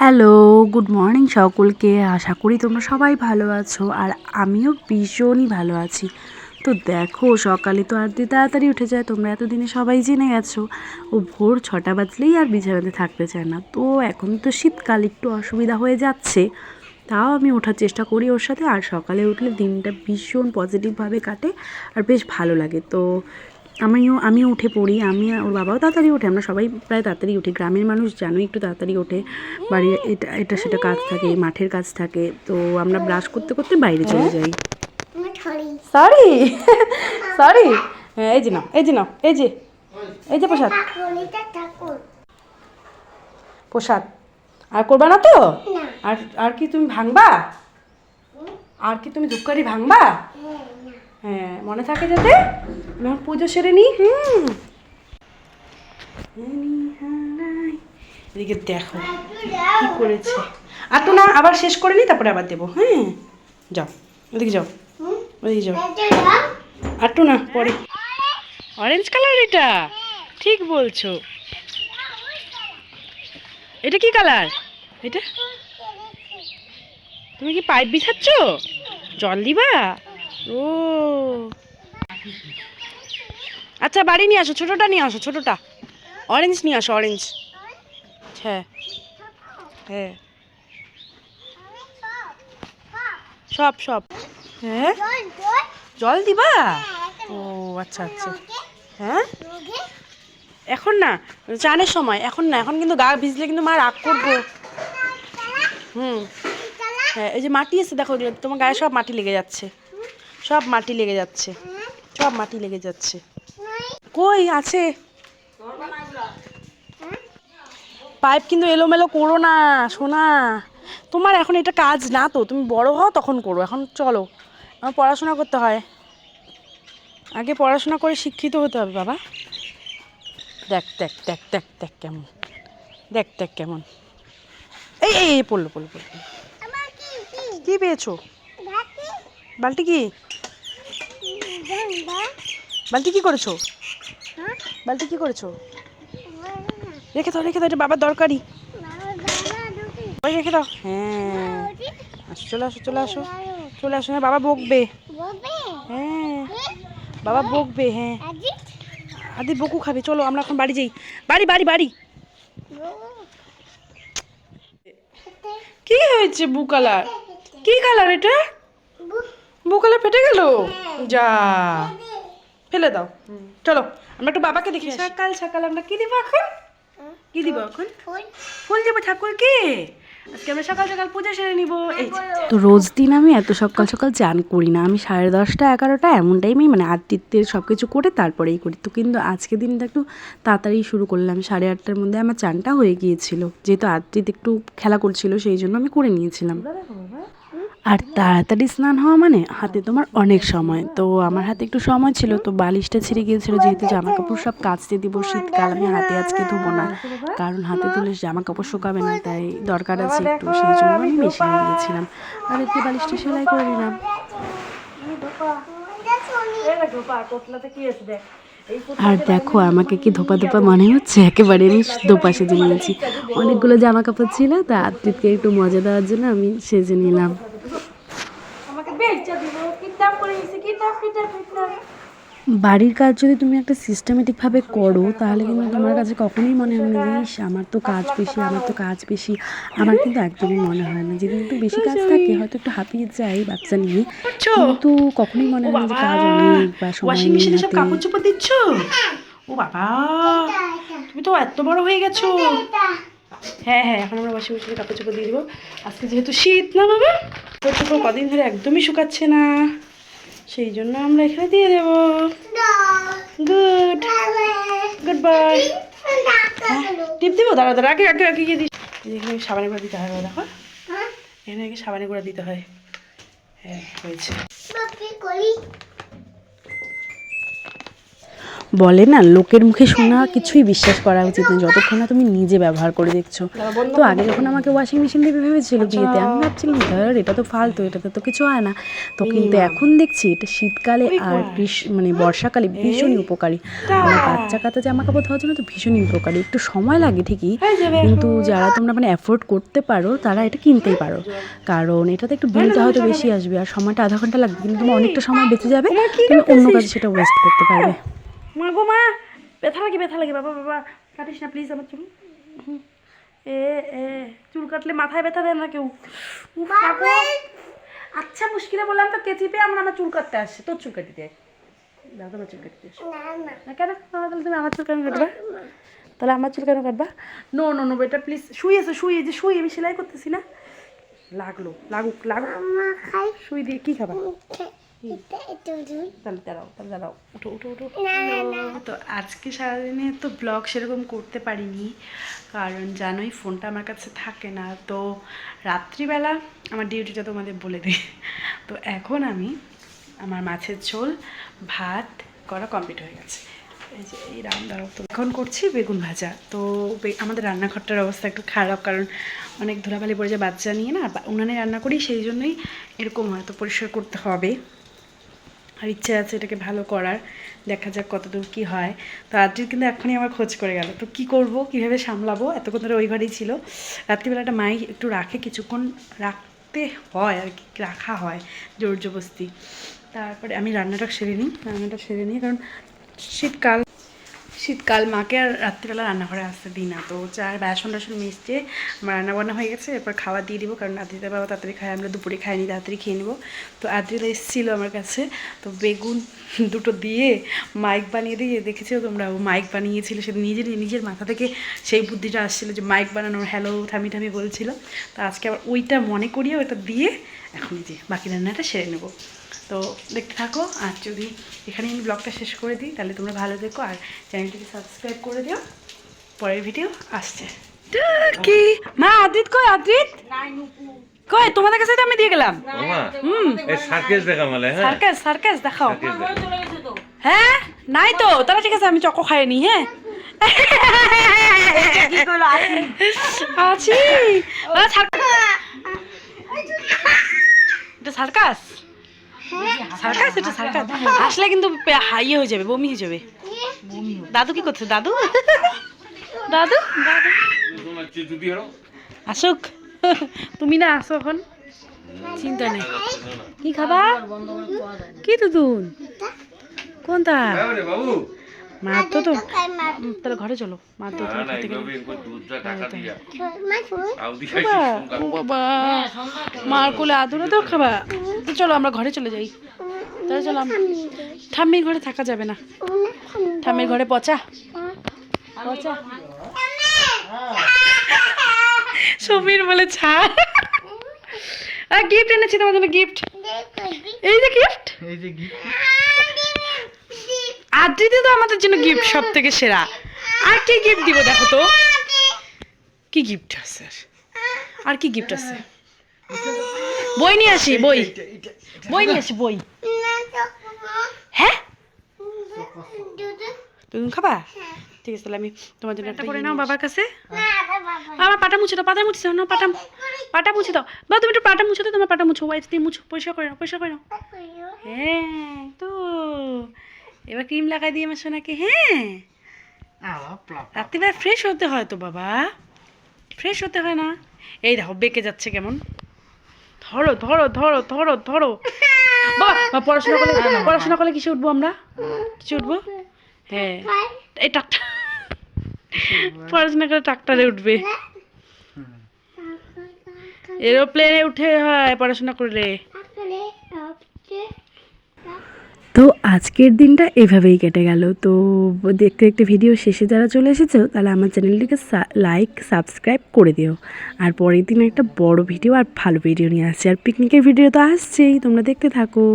Hello, good morning সকলকে। আশা করি তোমরা সবাই ভালো আছো আর আমিও ভীষণই ভালো আছি। তো দেখো, সকালে তো আরতি তাড়াতাড়ি উঠে যায়, তোমরা এতদিনে সবাই জেনে গেছো। ও ভোর 6টা বাজলেই আর বিছানাতে থাকতে চায় না। তো এখন তো শীতকাল, একটু অসুবিধা হয়ে যাচ্ছে, তাও আমি ওঠার চেষ্টা করি ওর সাথে। আর সকালে উঠলে দিনটা ভীষণ পজিটিভভাবে কাটে আর বেশ ভালো লাগে। তো আমিও উঠে পড়ি, ওর বাবাও তাড়াতাড়ি ওঠে, আমরা সবাই প্রায় তাড়াতাড়ি উঠি। গ্রামের মানুষ জানোই একটু তাড়াতাড়ি ওঠে, বাড়ির এটা এটা সেটা কাজ থাকে, মাঠের কাজ থাকে, তো আমরা ব্রাশ করতে করতে বাইরে চলে যাই। সরি সরি, হ্যাঁ এই যে নাও, এই যে নাও, এই যে প্রসাদ প্রসাদ। আর করবা না তো? আর আর কি তুমি ভাঙবা? আর কি তুমি ধূপকাঠি ভাঙবা? হ্যাঁ, মনে থাকে যাতে। আমি এখন পুজো সেরে নিই। এদিকে দেখো কি করেছে। আর তো না, আবার শেষ করে নিই, তারপরে আবার দেবো। হ্যাঁ, যাও ওদিকে, যাও ওদিকে যাও। আর তো না, পরে। অরেঞ্জ কালার, এটা ঠিক বলছো। এটা কি কালার? এটা তুমি কি পাইপ বিছাচ্ছ? জল দিবা? ও আচ্ছা, বাড়ি নিয়ে আসো, ছোটটা নিয়ে আসো, ছোটটা অরেঞ্জ নিয়ে আসো, অরেঞ্জ। হ্যাঁ হ্যাঁ, সব সব। হ্যাঁ, জল দিবা? ও আচ্ছা আচ্ছা। হ্যাঁ, এখন না, চানের সময়, এখন না, এখন কিন্তু গা ভিজলে কিন্তু মা রাগ করবো। হুম, হ্যাঁ, এই যে মাটি আছে দেখো, তোমার গায়ে সব মাটি লেগে যাচ্ছে, সব মাটি লেগে যাচ্ছে, সব মাটি লেগে যাচ্ছে। কই আছে? পাইপ কিন্তু এলোমেলো করো না সোনা, তোমার এখন এটা কাজ না, তো তুমি বড় হও তখন করো, এখন চলো, আমার পড়াশোনা করতে হয়, আগে পড়াশোনা করে শিক্ষিত হতে হবে বাবা। দেখ দেখ দেখ দেখ দেখ কেমন, দেখ দেখ কেমন। এই এই এই, পড়লো পড়লো পড়লো। কি পেয়েছো? বালতি কি? বালতি কি করেছো? বালতি কি করেছো? রেখে দাও, রেখে দাও, এটা বাবার দরকারি, ওই রেখে দাও। হ্যাঁ, আসো, চলে আসো, চলে আসো, চলে আসো না, বাবা বকবে। হ্যাঁ, বাবা বকবে। হ্যাঁ, আদি বকু খাবে, চলো আমরা এখন বাড়ি যাই। বাড়ি বাড়ি বাড়ি। কি হয়েছে? বু কালার? কি কালার এটা? বু কালার ফেটে গেল? যা, ফেলে দাও। চলো আমরা একটু বাবাকে দেখি। সকাল সকাল আমরা কি দিব এখন? কি দিব এখন? ফুল দেবো ঠাকুরকে। আজকে আমরা সকাল সকাল পূজা সেরে নিব। তো রোজ দিন আমি এত সকাল সকাল চান করি না, আমি 10:30 11টা এমন টাইমেই, মানে আরতিতে সব কিছু করে তারপরেই করি। তো কিন্তু আজকে দিনটা একটু তাড়াতাড়ি শুরু করলাম, 8:30টার মধ্যে আমার চানটা হয়ে গিয়েছিল, যেহেতু আরতিতে একটু খেলা করছিল সেই জন্য আমি করে নিয়েছিলাম। আর তাড়াতাড়ি স্নান হওয়া মানে হাতে তোমার অনেক সময়, তো আমার হাতে একটু সময় ছিল, তো বালিশটা ছিঁড়ে গিয়েছিলো, যেহেতু জামা কাপড় সব কাচতে দিব, শীতকাল, আমি হাতে আজকে ধোবো না, কারণ হাতে ধুলে জামা কাপড় শুকাবে না, তাই দরকার আছে একটু, সেই জন্য আমি মেশিনে দিয়েছিলাম। আর একটু বালিশটা সেলাই করে নিলাম। আর দেখো আমাকে কি ধোপা ধোপা মনে হচ্ছে, একেবারে আমি ধোপা সেজে নিয়েছি। অনেকগুলো জামা কাপড় ছিল, তা আত্মীয়কে একটু মজা দেওয়ার জন্য আমি সেজে নিলাম। বাড়ির কাজ যদি তুমি একটা সিস্টেমেটিকভাবে করো, তাহলে কিন্তু তোমার কাছে কখনোই মনে হবে না যে আমার তো কাজ বেশি, আমার তো কাজ বেশি। আমার কিন্তু একদমই মনে হয় না, যেদিন একটু বেশি কাজ থাকে হয়তো একটু হাঁপিয়ে যাই বাচ্চা নিয়ে, কিন্তু কখনোই মনে হয় না যে কাজ অনেক বা সময় নেই হাতে। কাপড় চোপড় দিচ্ছ? ও বাবা, তুমি তো এত বড় হয়ে গেছো। হ্যাঁ হ্যাঁ, এখন আমরা ওয়াশিং মেশিনে কাপড় চোপড় দিয়ে দেবো। আজকে যেহেতু শীত না বাবা, কাপড় চোপড় কদিন ধরে একদমই শুকাচ্ছে না, সেই জন্য আমরা এখানে দিয়ে দেবো। Good good bye. টিপ দিব, দাঁড়া দাঁড়া, আগে আগে আগে গিয়ে দিই। এখানে সাবানের গুঁড়া দিতে হয়, দেখো এখানে আগে সাবানের গুঁড়া দিতে হয়। হ্যাঁ হয়েছে। বলে না, লোকের মুখে শোনা কিছুই বিশ্বাস করা উচিত না যতক্ষণ না তুমি নিজে ব্যবহার করে দেখছো। তো আগে যখন আমাকে ওয়াশিং মেশিন দেবে ভেবেছিল বিয়েতে, আমি ভাবছিলাম ধর এটা তো ফালতু, এটাতে তো কিছু হয় না। তো কিন্তু এখন দেখছি এটা শীতকালে আর মানে বর্ষাকালে ভীষণই উপকারী। আমার বাচ্চা কাচ্চা জামা কাপড় ধোয়ার জন্য তো ভীষণই উপকারী। একটু সময় লাগে ঠিকই, কিন্তু যারা তোমরা মানে অ্যাফোর্ড করতে পারো তারা এটা কিনতেই পারো, কারণ এটাতে একটু বিলটা হয়তো বেশি আসবে আর সময়টা আধা ঘন্টা লাগবে, কিন্তু তোমার অনেকটা সময় বেঁচে যাবে, তুমি অন্য কাজে সেটা ওয়েস্ট করতে পারবে। মা গো মা, ব্যথা লাগে বাবা বাবা, কাটিস না প্লিজ আমার চুল। চুল কাটলে মাথায় ব্যথা দেয় না কেউ। আচ্ছা মুশকিলে বললাম তো কে চিপে আমার চুল কাটতে আসছে, তোর চুল কাটি দেয়। দাদা আমার চুল কাটতে আসছে না কেন? তাহলে তুমি আমার চুল কেন কাটবা? তাহলে আমার চুল কেন কাটবা? নো নো নো বেটা প্লিজ, শুয়ে আমি সেলাই করতেছি না। লাগুক শুই দিয়ে কি খাবা? তাহলে দাঁড়াও উঠো। তো আজকে সারাদিনে তো ব্লগ সেরকম করতে পারিনি, কারণ জানোই ফোনটা আমার কাছে থাকে না। তো রাত্রিবেলা আমার ডিউটিটা তোমাদের বলে দিই। তো এখন আমি আমার মাছের ঝোল ভাত করা কমপ্লিট হয়ে গেছে। এই যে এই দাঁড়াও, তো এখন করছি বেগুন ভাজা। তো আমাদের রান্নাঘরটার অবস্থা একটু খারাপ, কারণ অনেক ধুলাবালি পড়ে যায় বাচ্চা নিয়ে না, উনানে রান্না করি, সেই জন্যই এরকম হয়তো পরিষ্কার করতে হবে। আর ইচ্ছে আছে এটাকে ভালো করার, দেখা যাক কতদূর কী হয়। তো আদ্রিত কিন্তু এখনই আমার খোঁজ করে গেল, তো কী করব, কীভাবে সামলাবো, এতক্ষণ ধরে ওই ঘরেই ছিল। রাত্রিবেলাটা মাই একটু রাখে, কিছুক্ষণ রাখতে হয় আর কি, রাখা হয় জোর জবস্তি। তারপরে আমি রান্নাটা সেরে নিই, কারণ শীতকাল মাকে আর রাত্রিবেলা রান্নাঘরে আসতে দিই না। তো চার বাসন টাসন মিশিয়ে আমার রান্নাবান্না হয়ে গেছে, এরপর খাওয়া দিয়ে দিব, কারণ আদ্রিতা বাবা তাড়াতাড়ি খায়, আমরা দুপুরে খাইনি, তাড়াতাড়ি খেয়ে নেবো। তো আদ্রিতা এসেছিলো আমার কাছে, তো বেগুন দুটো দিয়ে মাইক বানিয়ে দিয়ে, দেখেছো তোমরা, ও মাইক বানিয়েছিল, সে নিজের মাথা থেকে সেই বুদ্ধিটা আসছিলো যে মাইক বানানোর, হ্যালো ঠামি বলছিল। তো আজকে আবার ওইটা মনে করিয়ে ওইটা দিয়ে এখন যে বাকি রান্নাটা সেরে নেবো। তো দেখতে থাকো, আর যদি এখানে আমি ব্লগটা শেষ করে দিই তাহলে তোমরা ভালো দেখো, আর চ্যানেলটিকে সাবস্ক্রাইব করে দিও। পরের ভিডিও আসছে। কি মা, আদ্রিত কই তোমাদের কাছে তো আমি দিয়ে গেলাম। সার্কাস দেখাও। হ্যাঁ নাই তো, তাহলে ঠিক আছে আমি চকো খাইনি। হ্যাঁ আছি, এটা সার্কাস আসলে কিন্তু হাইয়ে হয়ে যাবে, বমি হয়ে যাবে। দাদু কি করছে? দাদু আসুক, তুমি না আসো এখন, চিন্তা নেই। কি খাবা? কি দুধুন কোনটা? মার তো তাহলে ঘরে চলো, মার দুধ খেতে গেলে। বাবা মার কোলে আদুরে তো খাবা, তো চলো আমরা ঘরে চলে যাই। তাহলে চলো, ঠাম্মির ঘরে থাকা যাবে না, ঠাম্মির ঘরে পচা। সমীর বলে ছাড়। আর গিফট এনেছি তোমার জন্য, গিফট। এই যে গিফট, আদ্রিতে তো আমাদের জন্য গিফট সব থেকে সেরা। আর কি গিফট দিব দেখো তো, কি গিফট আছে, আর কি গিফট আছে? বই নিয়ে আসি, বই নিয়ে আসি, বই। হ্যাঁ তুমি খাবা? ঠিক আছে, তাহলে আমি তোমার জন্য একটা করে নাও বাবার কাছে। আমার পাটা মুছে দাও, পাটা মুছে দাও না, পাটা মুছে দাও বা তুমি একটু পাটা মুছে দাও, তোমার পাটা মুছো, ওয়াইপ দিয়ে মুছো, পরিষ্কার করে নাও। হ্যাঁ তো এবার ক্রিম লাগাই দিয়ে আমার সোনাকে। হ্যাঁ রাত্রিবেলা ফ্রেশ হতে হয় তো বাবা, ফ্রেশ হতে হয় না? এই দেখো বেঁকে যাচ্ছে কেমন, ধরো বাবা। পড়াশোনা করলে কিসে উঠবো আমরা? কিসে উঠবো? হ্যাঁ এই ট্রাক্টর, পড়াশোনা করে ট্রাক্টরে উঠবে, এরোপ্লেনে উঠে হয় পড়াশোনা করলে। তো আজকের দিনটা এভাবেই কেটে গেল। তো দেখতে দেখতে ভিডিও শেষে যারা চলে এসেছো তাহলে আমার চ্যানেলটিকে লাইক সাবস্ক্রাইব করে দিও। আর পরের দিন একটা বড় ভিডিও আর ভালো ভিডিও নিয়ে আসছে, আর পিকনিকের ভিডিও তো আসছেই, তোমরা দেখতে থাকো।